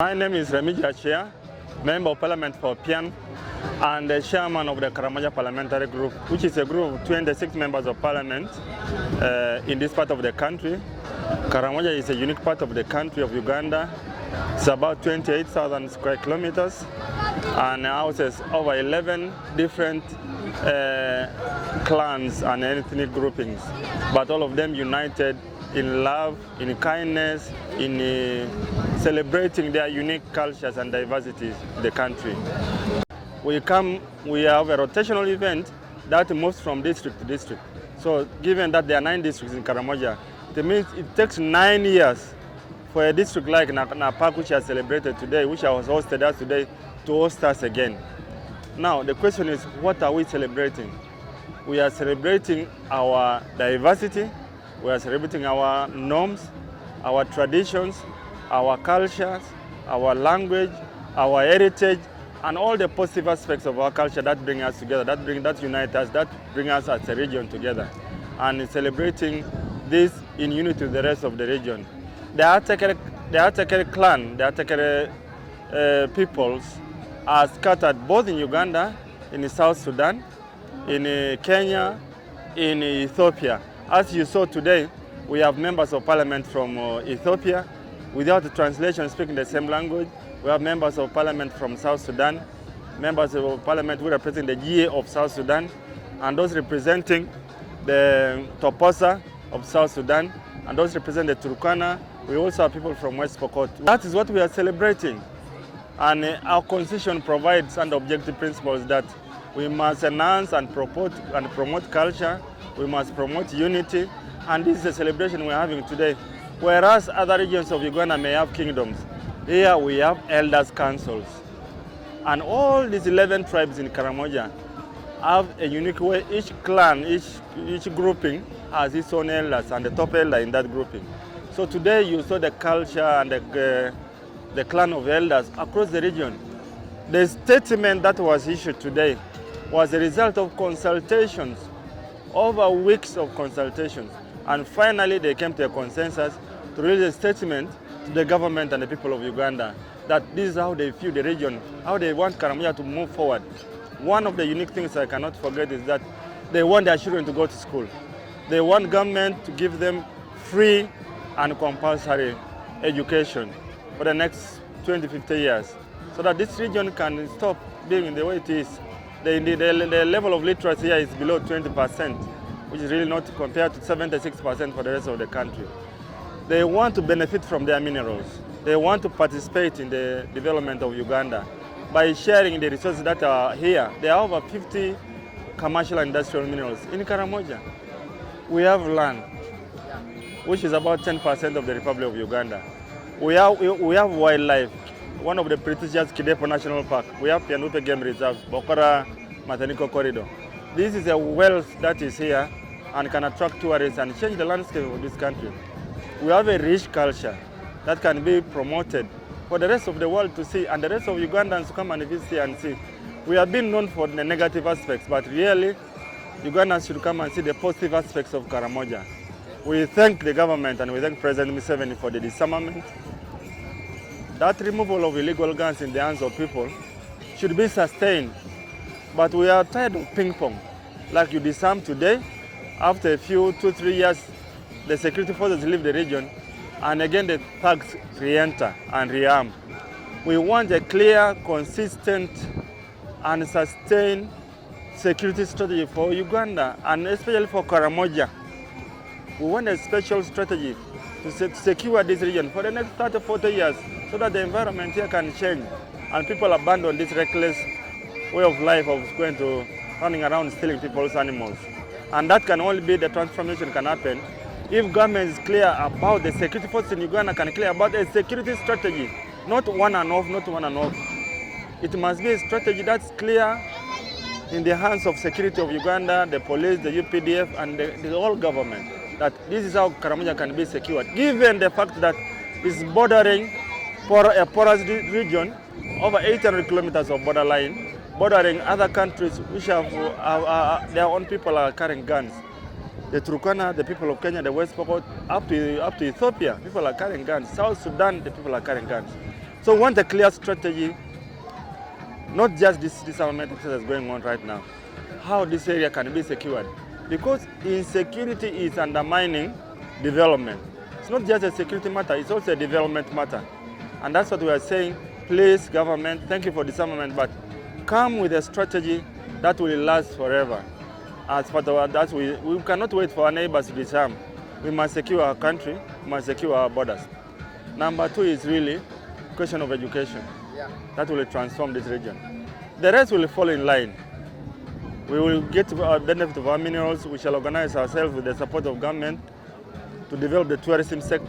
My name is Remija Chia, Member of Parliament for Pian, and the Chairman of the Karamoja Parliamentary Group, which is a group of 26 members of Parliament in this part of the country. Karamoja is a unique part of the country of Uganda. It's about 28,000 square kilometers and houses over 11 different clans and ethnic groupings, but all of them united in love, in kindness, in celebrating their unique cultures and diversities in the country. We have a rotational event that moves from district to district. So given that there are 9 districts in Karamoja, it means it takes 9 years for a district like Napak, which has celebrated today, which was hosted us today, to host us again. Now the question is, what are we celebrating? We are celebrating our diversity, we are celebrating our norms, our traditions, our cultures, our language, our heritage, and all the positive aspects of our culture that bring us together, that unite us, that bring us as a region together, and celebrating this in unity with the rest of the region. The Atakere clan, the Atakere peoples are scattered both in Uganda, in South Sudan, in Kenya, in Ethiopia. As you saw today, we have members of parliament from Ethiopia, without the translation speaking the same language. We have members of parliament from South Sudan, members of parliament who represent the GA of South Sudan, and those representing the Toposa of South Sudan, and those represent the Turkana. We also have people from West Pokot. That is what we are celebrating. And our constitution provides under objective principles that we must enhance and promote culture, we must promote unity, and this is a celebration we're having today. Whereas other regions of Uganda may have kingdoms, here we have elders' councils. And all these 11 tribes in Karamoja have a unique way. Each clan, each grouping has its own elders and the top elder in that grouping. So today you saw the culture and the clan of elders across the region. The statement that was issued today was a result of consultations, over weeks of consultations. And finally they came to a consensus to release a statement to the government and the people of Uganda that this is how they view the region, how they want Karamoja to move forward. One of the unique things I cannot forget is that they want their children to go to school. They want government to give them free and compulsory education for the next 20-50 years, so that this region can stop being the way it is. The level of literacy here is below 20%, which is really not compared to 76% for the rest of the country. They want to benefit from their minerals. They want to participate in the development of Uganda by sharing the resources that are here. There are over 50 commercial and industrial minerals in Karamoja. We have land, which is about 10% of the Republic of Uganda. We have wildlife. One of the prestigious Kidepo National Park. We have Pianupe Game Reserve, Bokora Mataniko Corridor. This is a wealth that is here and can attract tourists and change the landscape of this country. We have a rich culture that can be promoted for the rest of the world to see, and the rest of Ugandans to come and visit here and see. We have been known for the negative aspects, but really, Ugandans should come and see the positive aspects of Karamoja. We thank the government and we thank President Museveni for the disarmament. That removal of illegal guns in the hands of people should be sustained. But we are tired of ping pong. Like you disarm today, after a few 2-3 years, the security forces leave the region, and again the thugs re-enter and rearm. We want a clear, consistent, and sustained security strategy for Uganda, and especially for Karamoja. We want a special strategy to secure this region for the next 30-40 years, so that the environment here can change and people abandon this reckless way of life of going to running around stealing people's animals. And that can only be, the transformation can happen if government is clear about the security forces in Uganda, can clear about a security strategy, not one and off. It must be a strategy that's clear in the hands of security of Uganda, the police, the UPDF, and the whole government, that this is how Karamoja can be secured, given the fact that it's bordering for a porous region, over 800 kilometers of borderline, bordering other countries which have their own people are carrying guns. The Turkana, the people of Kenya, the West Pokot, up to Ethiopia, people are carrying guns. South Sudan, the people are carrying guns. So we want a clear strategy, not just this disarmament exercise going on right now, how this area can be secured. Because insecurity is undermining development. It's not just a security matter, it's also a development matter. And that's what we are saying. Please, government, thank you for disarmament, but come with a strategy that will last forever. As part of that, we cannot wait for our neighbors to disarm. We must secure our country, we must secure our borders. Number two is really question of education. That will transform this region. The rest will fall in line. We will get our benefit of our minerals. We shall organize ourselves with the support of government to develop the tourism sector.